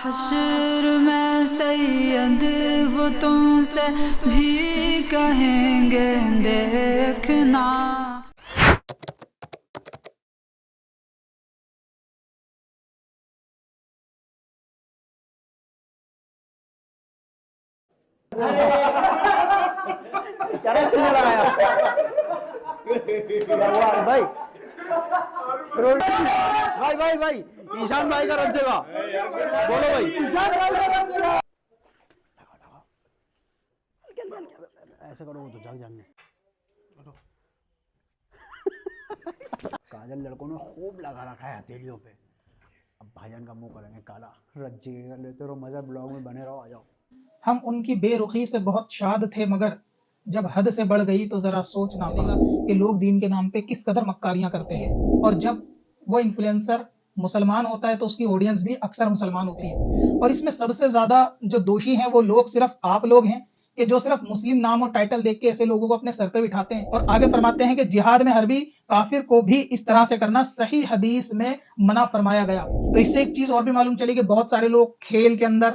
حشر میں سید وہ تم سے بھی کہیں گے دیکھنا. بھائی ایشان بھائی کا رن سے گا بولو بھائی. ایسے کرو وہ تو جاگ جائیں گے. کاجل لڑکوں نے خوب لگا رکھا ہے ہتھیلیوں پہ. اب بھائی جان کا منہ کریں گے کالا. رجی کر لیتے رہو مزہ بلاگ میں بنے رہو. آ جاؤ. ہم ان کی بے رخی سے بہت شاد تھے مگر جب حد سے بڑھ گئی تو ذرا سوچنا پڑے گا کہ لوگ دین کے نام پہ کس قدر مکاریاں کرتے ہیں. اور جب وہ انفلوئنسر مسلمان ہوتا ہے تو اس کی آڈینس بھی اکثر مسلمان ہوتی ہے. اور اس میں سب سے زیادہ جو دوشی ہیں وہ لوگ صرف آپ لوگ ہیں کہ جو صرف مسلم نام اور ٹائٹل دیکھ کے ایسے لوگوں کو اپنے سر پہ بٹھاتے ہیں اور آگے فرماتے ہیں کہ جہاد میں حربی کافر کو بھی اس طرح سے کرنا صحیح حدیث میں منع فرمایا گیا. تو اس سے ایک چیز اور بھی معلوم چلی کہ بہت سارے لوگ کھیل کے اندر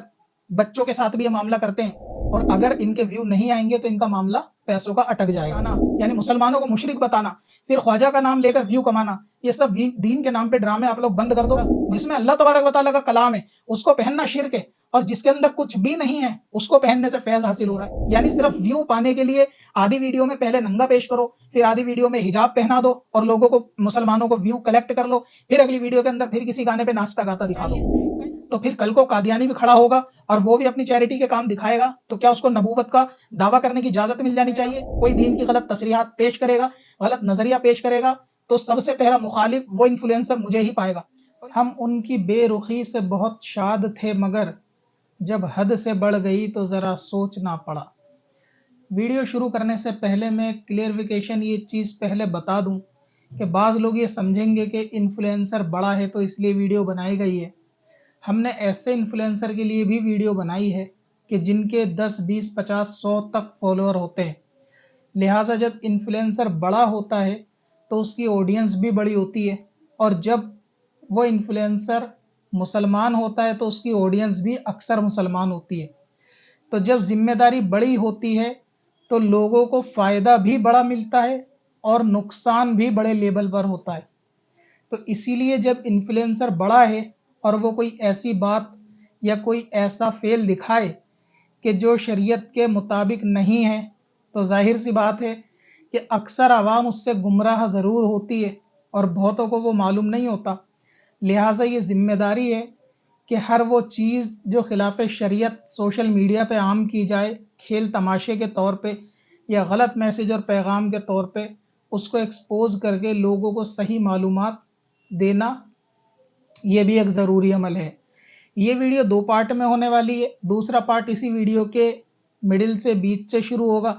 بچوں کے ساتھ بھی یہ معاملہ کرتے ہیں اور اگر ان کے ویو نہیں آئیں گے تو ان کا معاملہ پیسوں کا اٹک جائے گا. یعنی مسلمانوں کو مشرک بتانا پھر خواجہ کا نام لے کر ویو کمانا یہ سب دین کے نام پہ ڈرامے آپ لوگ بند کر دو. جس میں اللہ تبارک و تعالیٰ کا کلام ہے اس کو پہننا شرک ہے اور جس کے اندر کچھ بھی نہیں ہے اس کو پہننے سے فیض حاصل ہو رہا ہے. یعنی صرف ویو پانے کے لیے آدھی ویڈیو میں پہلے ننگا پیش کرو پھر آدھی ویڈیو میں حجاب پہنا دو اور لوگوں کو مسلمانوں کو ویو کلیکٹ کر لو پھر اگلی ویڈیو کے اندر پھر کسی گانے پہ ناچتا گاتا دکھا دو. تو پھر کل کو قادیانی بھی کھڑا ہوگا اور وہ بھی اپنی چیریٹی کے کام دکھائے گا تو کیا اس کو نبوت کا دعویٰ کرنے کی اجازت مل جانی چاہیے؟ کوئی دین کی غلط تصریحات پیش کرے گا غلط نظریہ پیش کرے گا تو سب سے پہلا مخالف وہ انفلوئنسر مجھے ہی پائے گا. ہم ان کی بے رخی سے بہت شاد تھے مگر جب حد سے بڑھ گئی تو ذرا سوچنا پڑا. ویڈیو شروع کرنے سے پہلے میں کلیئرفیکیشن یہ چیز پہلے بتا دوں کہ بعض لوگ یہ سمجھیں گے کہ انفلوئنسر بڑا ہے تو اس لیے ویڈیو بنائی گئی ہے. ہم نے ایسے انفلوئنسر کے لیے بھی ویڈیو بنائی ہے کہ جن کے 10 20 50 100 تک فالوور ہوتے ہیں. لہٰذا جب انفلوئنسر بڑا ہوتا ہے تو اس کی آڈینس بھی بڑی ہوتی ہے اور جب وہ انفلوئنسر مسلمان ہوتا ہے تو اس کی آڈینس بھی اکثر مسلمان ہوتی ہے. تو جب ذمہ داری بڑی ہوتی ہے تو لوگوں کو فائدہ بھی بڑا ملتا ہے اور نقصان بھی بڑے لیول پر ہوتا ہے. تو اسی لیے جب انفلوئنسر بڑا ہے اور وہ کوئی ایسی بات یا کوئی ایسا فعل دکھائے کہ جو شریعت کے مطابق نہیں ہے تو ظاہر سی بات ہے کہ اکثر عوام اس سے گمراہ ضرور ہوتی ہے اور بہتوں کو وہ معلوم نہیں ہوتا. لہٰذا یہ ذمہ داری ہے کہ ہر وہ چیز جو خلاف شریعت سوشل میڈیا پہ عام کی جائے کھیل تماشے کے طور پہ یا غلط میسیج اور پیغام کے طور پہ اس کو ایکسپوز کر کے لوگوں کو صحیح معلومات دینا یہ بھی ایک ضروری عمل ہے. یہ ویڈیو 2 پارٹ میں ہونے والی ہے. دوسرا پارٹ اسی ویڈیو کے مڈل سے بیچ سے شروع ہوگا.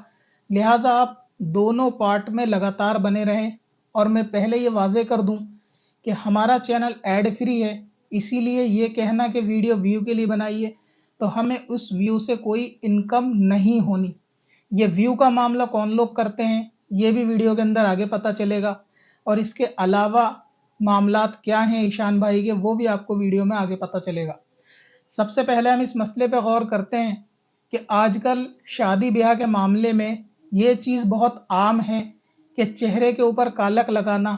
لہٰذا آپ دونوں پارٹ میں لگاتار بنے رہیں. اور میں پہلے یہ واضح کر دوں کہ ہمارا چینل ایڈ فری ہے اسی لیے یہ کہنا کہ ویڈیو ویو کے لیے بنائی ہے تو ہمیں اس ویو سے کوئی انکم نہیں ہونی. یہ ویو کا معاملہ کون لوگ کرتے ہیں یہ بھی ویڈیو کے اندر آگے پتہ چلے گا اور اس کے علاوہ معاملات کیا ہیں ایشان بھائی کے وہ بھی آپ کو ویڈیو میں آگے پتہ چلے گا. سب سے پہلے ہم اس مسئلے پہ غور کرتے ہیں کہ آج کل شادی بیاہ کے معاملے میں یہ چیز بہت عام ہے کہ چہرے کے اوپر کالک لگانا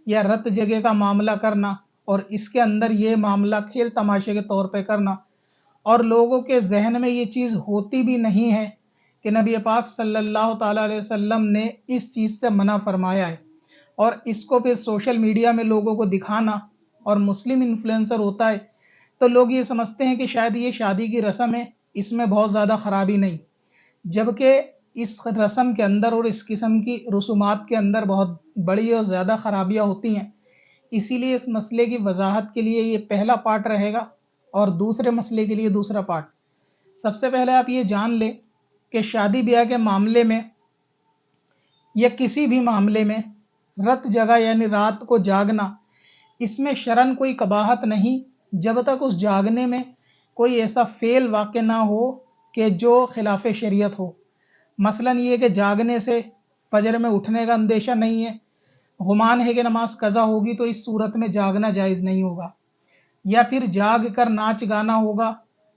یا رت جگہ کا معاملہ کرنا اور اس کے اندر یہ معاملہ کھیل تماشے کے طور پہ کرنا اور لوگوں کے ذہن میں یہ چیز ہوتی بھی نہیں ہے کہ نبی پاک صلی اللہ تعالیٰ علیہ وسلم نے اس چیز سے منع فرمایا ہے اور اس کو پھر سوشل میڈیا میں لوگوں کو دکھانا اور مسلم انفلوئنسر ہوتا ہے تو لوگ یہ سمجھتے ہیں کہ شاید یہ شادی کی رسم ہے اس میں بہت زیادہ خرابی نہیں جبکہ اس رسم کے اندر اور اس قسم کی رسومات کے اندر بہت بڑی اور زیادہ خرابیاں ہوتی ہیں. اسی لیے اس مسئلے کی وضاحت کے لیے یہ پہلا پارٹ رہے گا اور دوسرے مسئلے کے لیے دوسرا پارٹ. سب سے پہلے آپ یہ جان لیں کہ شادی بیاہ کے معاملے میں یا کسی بھی معاملے میں رت جگہ یعنی رات کو جاگنا اس میں شرعاً کوئی قباحت نہیں جب تک اس جاگنے میں کوئی ایسا فعل واقع نہ ہو کہ جو خلاف شریعت ہو. مثلاً یہ کہ جاگنے سے فجر میں اٹھنے کا اندیشہ نہیں ہے گمان ہے کہ نماز قضا ہوگی تو اس صورت میں جاگنا جائز نہیں ہوگا یا پھر جاگ کر ناچ گانا ہوگا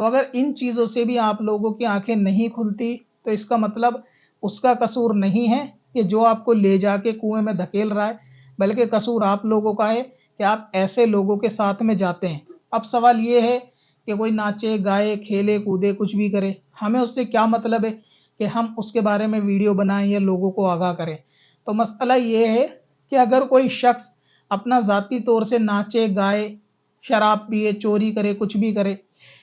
تو اگر ان چیزوں سے بھی آپ لوگوں کی آنکھیں نہیں کھلتی تو اس کا مطلب اس کا قصور نہیں ہے کہ جو آپ کو لے جا کے کنویں میں دھکیل رہا ہے، بلکہ قصور آپ لوگوں کا ہے کہ آپ ایسے لوگوں کے ساتھ میں جاتے ہیں۔ اب سوال یہ ہے کہ کوئی ناچے گائے کھیلے کودے کچھ بھی کرے، ہمیں اس سے کیا مطلب ہے کہ ہم اس کے بارے میں ویڈیو بنائیں یا لوگوں کو آگاہ کریں؟ تو مسئلہ یہ ہے کہ اگر کوئی شخص اپنا ذاتی طور سے ناچے گائے، شراب پیے، چوری کرے، کچھ بھی کرے،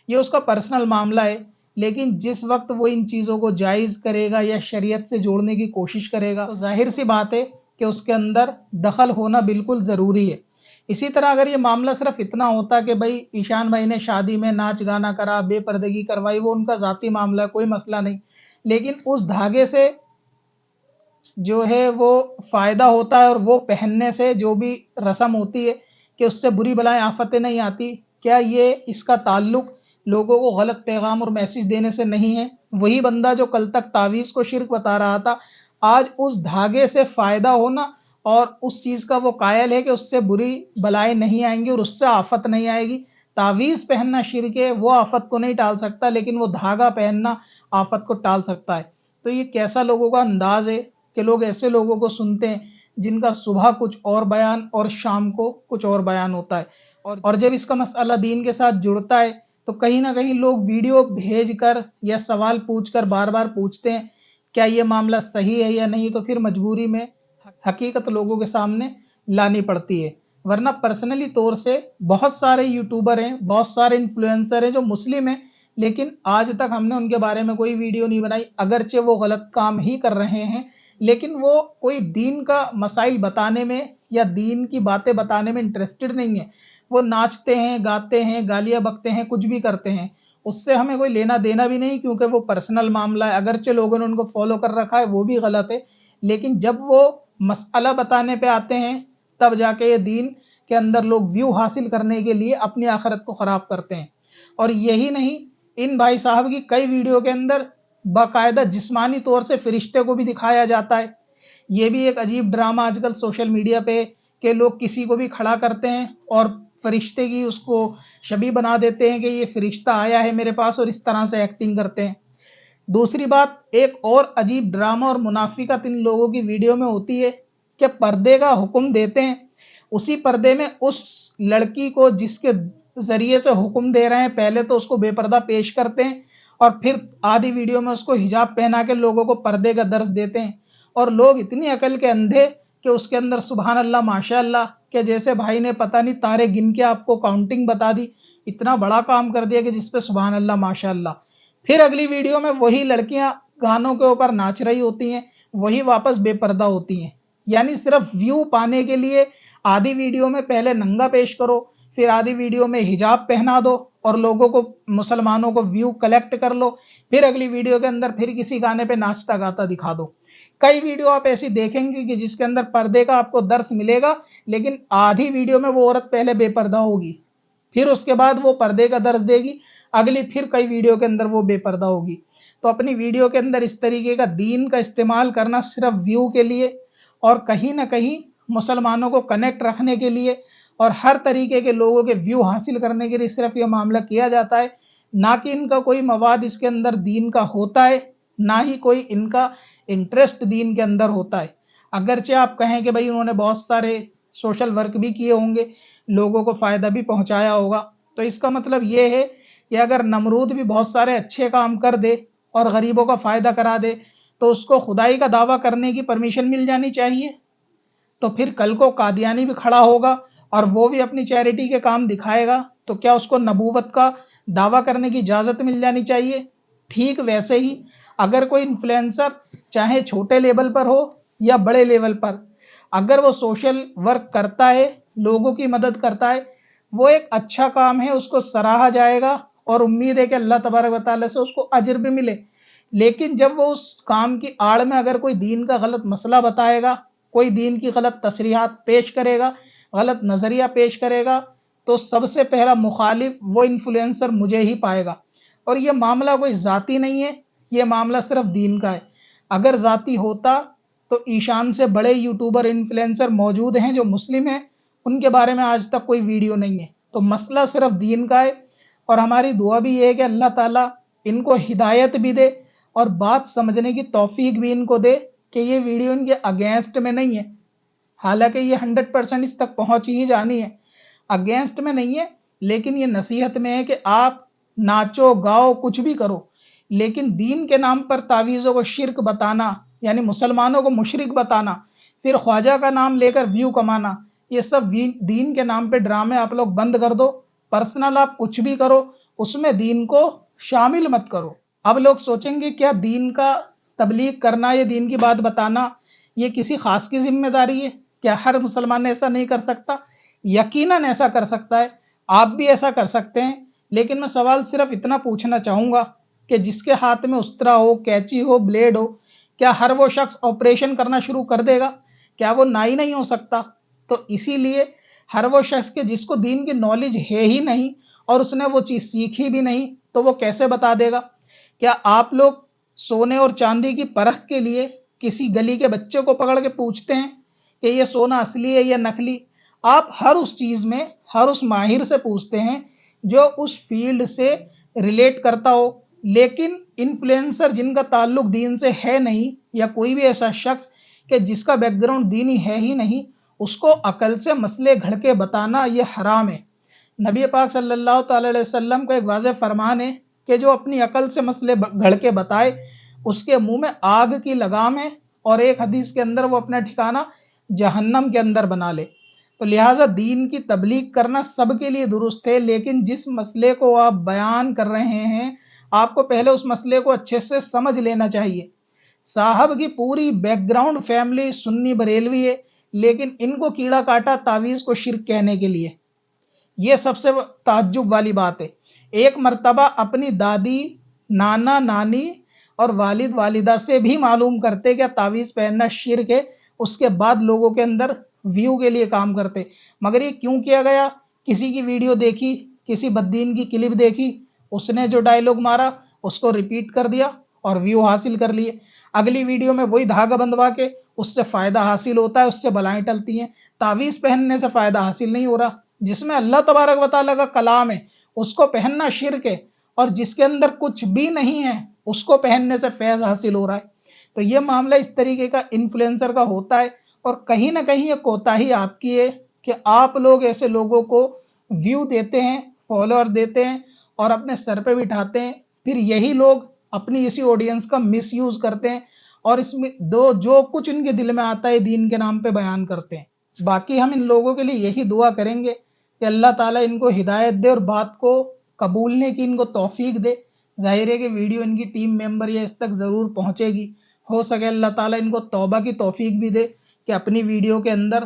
یہ اس کا پرسنل معاملہ ہے، لیکن جس وقت وہ ان چیزوں کو جائز کرے گا یا شریعت سے جوڑنے کی کوشش کرے گا تو ظاہر سی بات ہے کہ اس کے اندر دخل ہونا بالکل ضروری ہے۔ اسی طرح اگر یہ معاملہ صرف اتنا ہوتا کہ بھائی ایشان بھائی نے شادی میں ناچ گانا کرا، بے پردگی کروائی، وہ ان کا ذاتی معاملہ ہے، کوئی مسئلہ نہیں، لیکن اس دھاگے سے جو ہے وہ فائدہ ہوتا ہے اور وہ پہننے سے جو بھی رسم ہوتی ہے کہ اس سے بری بلائیں آفتیں نہیں آتی، کیا یہ اس کا تعلق لوگوں کو غلط پیغام اور میسج دینے سے نہیں ہے؟ وہی بندہ جو کل تک تعویذ کو شرک بتا رہا تھا، آج اس دھاگے سے فائدہ ہونا اور اس چیز کا وہ قائل ہے کہ اس سے بری بلائیں نہیں آئیں گی اور اس سے آفت نہیں آئے گی۔ تعویذ پہننا شرک ہے، وہ آفت کو نہیں ٹال سکتا، لیکن وہ دھاگا پہننا آفت کو ٹال سکتا ہے۔ تو یہ کیسا لوگوں کا انداز ہے کہ لوگ ایسے لوگوں کو سنتے ہیں جن کا صبح کچھ اور بیان اور شام کو کچھ اور بیان ہوتا ہے، اور جب اس کا مسئلہ دین کے ساتھ جڑتا ہے تو کہیں نہ کہیں لوگ ویڈیو بھیج کر یا سوال پوچھ کر بار بار پوچھتے ہیں کیا یہ معاملہ صحیح ہے یا نہیں، تو پھر مجبوری میں حقیقت لوگوں کے سامنے لانی پڑتی ہے۔ ورنہ پرسنلی طور سے بہت سارے یوٹیوبر ہیں، بہت سارے انفلوئنسر ہیں جو مسلم ہیں، لیکن آج تک ہم نے ان کے بارے میں کوئی ویڈیو نہیں بنائی، اگرچہ وہ غلط کام ہی کر رہے ہیں، لیکن وہ کوئی دین کا مسائل بتانے میں یا دین کی باتیں بتانے میں انٹرسٹڈ نہیں ہے۔ وہ ناچتے ہیں، گاتے ہیں، گالیاں بکتے ہیں، کچھ بھی کرتے ہیں، اس سے ہمیں کوئی لینا دینا بھی نہیں، کیونکہ وہ پرسنل معاملہ ہے، اگرچہ لوگوں نے ان کو فالو کر رکھا ہے، وہ بھی غلط ہے، لیکن جب وہ مسئلہ بتانے پہ آتے ہیں تب جا کے یہ دین کے اندر لوگ ویو حاصل کرنے کے لیے اپنی آخرت کو خراب کرتے ہیں۔ اور یہی نہیں، ان بھائی صاحب کی کئی ویڈیو کے اندر باقاعدہ جسمانی طور سے فرشتے کو بھی دکھایا جاتا ہے۔ یہ بھی ایک عجیب ڈرامہ آج کل سوشل میڈیا پہ کہ لوگ کسی کو بھی کھڑا کرتے ہیں اور فرشتے کی اس کو شبیہ بنا دیتے ہیں کہ یہ فرشتہ آیا ہے میرے پاس، اور اس طرح سے ایکٹنگ کرتے ہیں۔ دوسری بات، ایک اور عجیب ڈرامہ اور منافقت ان لوگوں کی ویڈیو میں ہوتی ہے کہ پردے کا حکم دیتے ہیں، اسی پردے میں اس لڑکی کو جس کے ذریعے سے حکم دے رہے ہیں پہلے تو اس کو بے پردہ پیش کرتے ہیں، اور پھر آدھی ویڈیو میں اس کو حجاب پہنا کے لوگوں کو پردے کا درس دیتے ہیں۔ اور لوگ اتنی عقل کے اندھے کہ اس کے اندر سبحان اللہ ماشاء اللہ کہ جیسے بھائی نے پتہ نہیں تارے گن کے آپ کو کاؤنٹنگ بتا دی، اتنا بڑا کام کر دیا کہ جس پہ سبحان اللہ ماشاء اللہ۔ پھر اگلی ویڈیو میں وہی لڑکیاں گانوں کے اوپر ناچ رہی ہوتی ہیں، وہی واپس بے پردہ ہوتی ہیں۔ یعنی صرف ویو پانے کے لیے آدھی ویڈیو میں پہلے ننگا پیش کرو، پھر آدھی ویڈیو میں حجاب پہنا دو اور لوگوں کو، مسلمانوں کو ویو کلیکٹ کر لو، پھر اگلی ویڈیو کے اندر پھر کسی گانے پہ ناچتا گاتا دکھا دو۔ کئی ویڈیو آپ ایسی دیکھیں گے کہ جس کے اندر پردے کا آپ کو درس ملے گا، لیکن آدھی ویڈیو میں وہ عورت پہلے بے پردہ ہوگی، پھر اس کے بعد وہ پردے کا درس دے گی، اگلی پھر کئی ویڈیو کے اندر وہ بے پردہ ہوگی۔ تو اپنی ویڈیو کے اندر اس طریقے کا دین کا استعمال کرنا صرف ویو کے لیے اور کہیں نہ کہیں مسلمانوں کو کنیکٹ رکھنے کے لیے اور ہر طریقے کے لوگوں کے ویو حاصل کرنے کے لیے صرف یہ معاملہ کیا جاتا ہے، نہ کہ ان کا کوئی مواد اس کے اندر دین کا ہوتا ہے، نہ ہی کوئی ان کا انٹرسٹ دین کے اندر ہوتا ہے۔ اگرچہ آپ کہیں کہ بھائی انہوں نے بہت سارے سوشل ورک بھی کیے ہوں گے، لوگوں کو فائدہ بھی پہنچایا ہوگا، تو اس کا مطلب یہ ہے کہ اگر نمرود بھی بہت سارے اچھے کام کر دے اور غریبوں کا فائدہ کرا دے تو اس کو خدائی کا دعویٰ کرنے کی پرمیشن مل جانی چاہیے۔ تو پھر کل کو قادیانی بھی کھڑا ہوگا اور وہ بھی اپنی چیریٹی کے کام دکھائے گا تو کیا اس کو نبوت کا دعویٰ کرنے کی اجازت مل جانی چاہیے؟ ٹھیک ویسے ہی اگر کوئی انفلوئنسر چاہے چھوٹے لیول پر ہو یا بڑے لیول پر، اگر وہ سوشل ورک کرتا ہے، لوگوں کی مدد کرتا ہے، وہ ایک اچھا کام ہے، اس کو سراہا جائے گا اور امید ہے کہ اللہ تبارک و تعالیٰ سے اس کو اجر بھی ملے۔ لیکن جب وہ اس کام کی آڑ میں اگر کوئی دین کا غلط مسئلہ بتائے گا، کوئی دین کی غلط تصریحات پیش کرے گا، غلط نظریہ پیش کرے گا، تو سب سے پہلا مخالف وہ انفلوئنسر مجھے ہی پائے گا۔ اور یہ معاملہ کوئی ذاتی نہیں ہے، یہ معاملہ صرف دین کا ہے۔ اگر ذاتی ہوتا تو ایشان سے بڑے یوٹیوبر انفلوئنسر موجود ہیں جو مسلم ہیں، ان کے بارے میں آج تک کوئی ویڈیو نہیں ہے۔ تو مسئلہ صرف دین کا ہے، اور ہماری دعا بھی یہ ہے کہ اللہ تعالیٰ ان کو ہدایت بھی دے اور بات سمجھنے کی توفیق بھی ان کو دے کہ یہ ویڈیو ان کے اگینسٹ میں نہیں ہے، حالانکہ یہ 100% اس تک پہنچ ہی جانی ہے، اگینسٹ میں نہیں ہے، لیکن یہ نصیحت میں ہے کہ آپ ناچو گاؤ کچھ بھی کرو، لیکن دین کے نام پر تعویذوں کو شرک بتانا، یعنی مسلمانوں کو مشرک بتانا، پھر خواجہ کا نام لے کر ویو کمانا، یہ سب دین کے نام پہ ڈرامے آپ لوگ بند کر دو۔ پرسنل آپ کچھ بھی کرو، اس میں دین کو شامل مت کرو۔ اب لوگ سوچیں گے کیا دین کا تبلیغ کرنا یا دین کی بات بتانا یہ کسی خاص کی ذمہ داری ہے؟ کیا ہر مسلمان ایسا نہیں کر سکتا؟ یقیناً ایسا کر سکتا ہے، آپ بھی ایسا کر سکتے ہیں، لیکن میں سوال صرف اتنا پوچھنا چاہوں گا کہ جس کے ہاتھ میں استرا ہو، کینچی ہو، بلیڈ ہو، کیا ہر وہ شخص آپریشن کرنا شروع کر دے گا؟ کیا وہ نائی نہیں ہو سکتا؟ تو اسی لیے ہر وہ شخص کے جس کو دین کی نالج ہے ہی نہیں اور اس نے وہ چیز سیکھی بھی نہیں تو وہ کیسے بتا دے گا؟ کیا آپ لوگ سونے اور چاندی کی پرکھ کے لیے کسی گلی کے بچے کو پکڑ کے پوچھتے ہیں کہ یہ سونا اصلی ہے یا نقلی؟ آپ ہر اس چیز میں ہر اس ماہر سے پوچھتے ہیں جو اس فیلڈ سے ریلیٹ کرتا ہو، لیکن انفلوئنسر جن کا تعلق دین سے ہے نہیں یا کوئی بھی ایسا شخص کہ جس کا بیک گراؤنڈ دینی ہے ہی نہیں، اس کو عقل سے مسئلے گھڑ کے بتانا یہ حرام ہے۔ نبی پاک صلی اللہ تعالی علیہ وسلم کا ایک واضح فرمان ہے کہ جو اپنی عقل سے مسئلے گھڑ کے بتائے اس کے منہ میں آگ کی لگام ہے، اور ایک حدیث کے اندر وہ اپنا ٹھکانہ جہنم کے اندر بنا لے۔ تو لہٰذا دین کی تبلیغ کرنا سب کے لیے درست ہے، لیکن جس مسئلے کو آپ بیان کر رہے ہیں آپ کو پہلے اس مسئلے کو اچھے سے سمجھ لینا چاہیے۔ صاحب کی پوری بیک گراؤنڈ فیملی سنی بریلوی ہے، لیکن ان کو کیڑا کاٹا تعویذ کو شرک کہنے کے لیے، یہ سب سے تعجب والی بات ہے۔ ایک مرتبہ اپنی دادی، نانا، نانی اور والد والدہ سے بھی معلوم کرتے کہ تعویذ پہننا شرک ہے، اس کے بعد لوگوں کے اندر ویو کے لیے کام کرتے۔ مگر یہ کیوں کیا گیا؟ کسی کی ویڈیو دیکھی، کسی بددین کی کلپ دیکھی، اس نے جو ڈائیلاگ مارا اس کو ریپیٹ کر دیا اور ویو حاصل کر لیے۔ اگلی ویڈیو میں وہی دھاگا بندوا کے اس سے فائدہ حاصل ہوتا ہے، اس سے بلائیں ٹلتی ہیں۔ تعویذ پہننے سے فائدہ حاصل نہیں ہو رہا، جس میں اللہ تبارک و تعالیٰ کا کلام ہے اس کو پہننا شرک ہے، اور جس کے اندر کچھ بھی نہیں ہے اس کو پہننے سے فیض حاصل ہو رہا ہے۔ تو یہ معاملہ اس طریقے کا انفلوئنسر کا ہوتا ہے، اور کہیں نہ کہیں یہ کوتاہی آپ کی ہے کہ آپ لوگ ایسے لوگوں کو ویو دیتے ہیں، فالوور دیتے ہیں اور اپنے سر پہ بٹھاتے ہیں، پھر یہی لوگ اپنی اسی آڈینس کا مس یوز کرتے ہیں اور اس میں جو کچھ ان کے دل میں آتا ہے دین کے نام پہ بیان کرتے ہیں۔ باقی ہم ان لوگوں کے لیے یہی دعا کریں گے کہ اللہ تعالیٰ ان کو ہدایت دے اور بات کو قبولنے کی ان کو توفیق دے۔ ظاہر ہے کہ ویڈیو ان کی ٹیم ممبر یا اس تک ضرور پہنچے گی، ہو سکے اللہ تعالیٰ ان کو توبہ کی توفیق بھی دے کہ اپنی ویڈیو کے اندر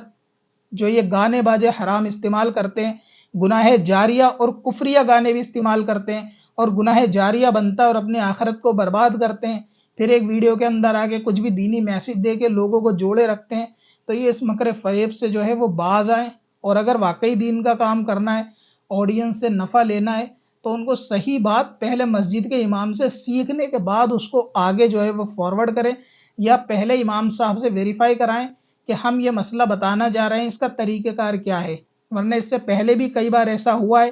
جو یہ گانے باجے حرام استعمال کرتے ہیں، گناہ جاریہ اور کفریہ گانے بھی استعمال کرتے ہیں اور گناہ جاریہ بنتا ہے اور اپنی آخرت کو برباد کرتے ہیں، پھر ایک ویڈیو کے اندر آگے کچھ بھی دینی میسج دے کے لوگوں کو جوڑے رکھتے ہیں۔ تو یہ اس مکر فریب سے جو ہے وہ باز آئیں، اور اگر واقعی دین کا کام کرنا ہے، آڈینس سے نفع لینا ہے، تو ان کو صحیح بات پہلے مسجد کے امام سے سیکھنے کے بعد اس کو آگے جو ہے وہ فارورڈ کریں، یا پہلے امام صاحب سے ویریفائی کرائیں کہ ہم یہ مسئلہ بتانا جا رہے ہیں، اس کا طریقہ کار کیا ہے۔ ورنہ اس سے پہلے بھی کئی بار ایسا ہوا ہے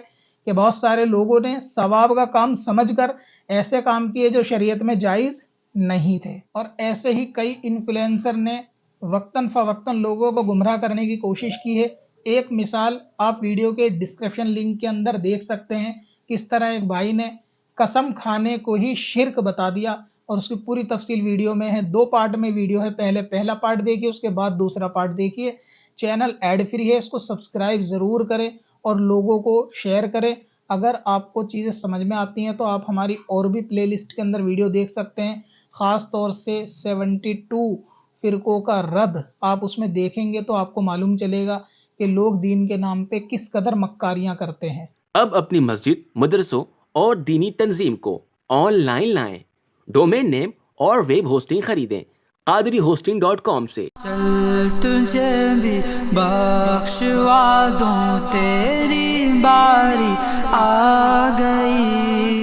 کہ بہت سارے لوگوں نے ثواب کا کام سمجھ کر ایسے کام کیے جو شریعت میں جائز نہیں تھے، اور ایسے ہی کئی انفلوئنسر نے وقتاً فوقتاً لوگوں کو گمراہ کرنے کی کوشش کی ہے۔ ایک مثال آپ ویڈیو کے ڈسکرپشن لنک کے اندر دیکھ سکتے ہیں، کس طرح ایک بھائی نے قسم کھانے کو ہی شرک بتا دیا، اور اس کی پوری تفصیل ویڈیو میں ہے، 2 پارٹ میں ویڈیو ہے، پہلے پہلا پارٹ دیکھیے، اس کے بعد دوسرا پارٹ دیکھیے۔ چینل ایڈ فری ہے، اس کو سبسکرائب ضرور کریں اور لوگوں کو شیئر کریں۔ اگر آپ کو چیزیں سمجھ میں آتی ہیں تو آپ ہماری اور بھی پلے لسٹ کے اندر ویڈیو دیکھ سکتے ہیں، خاص طور سے 72 فرقوں کا رد آپ اس میں دیکھیں گے تو آپ کو معلوم چلے گا کہ لوگ دین کے نام پہ کس قدر مکاریاں کرتے ہیں۔ اب اپنی مسجد، مدرسوں اور دینی تنظیم کو آن لائن لائیں۔ ڈومین نیم اور ویب ہوسٹنگ خریدیں قادریhosting.com سے۔ چل تجھے بھی بخشوا دوں، تیری باری آ گئی۔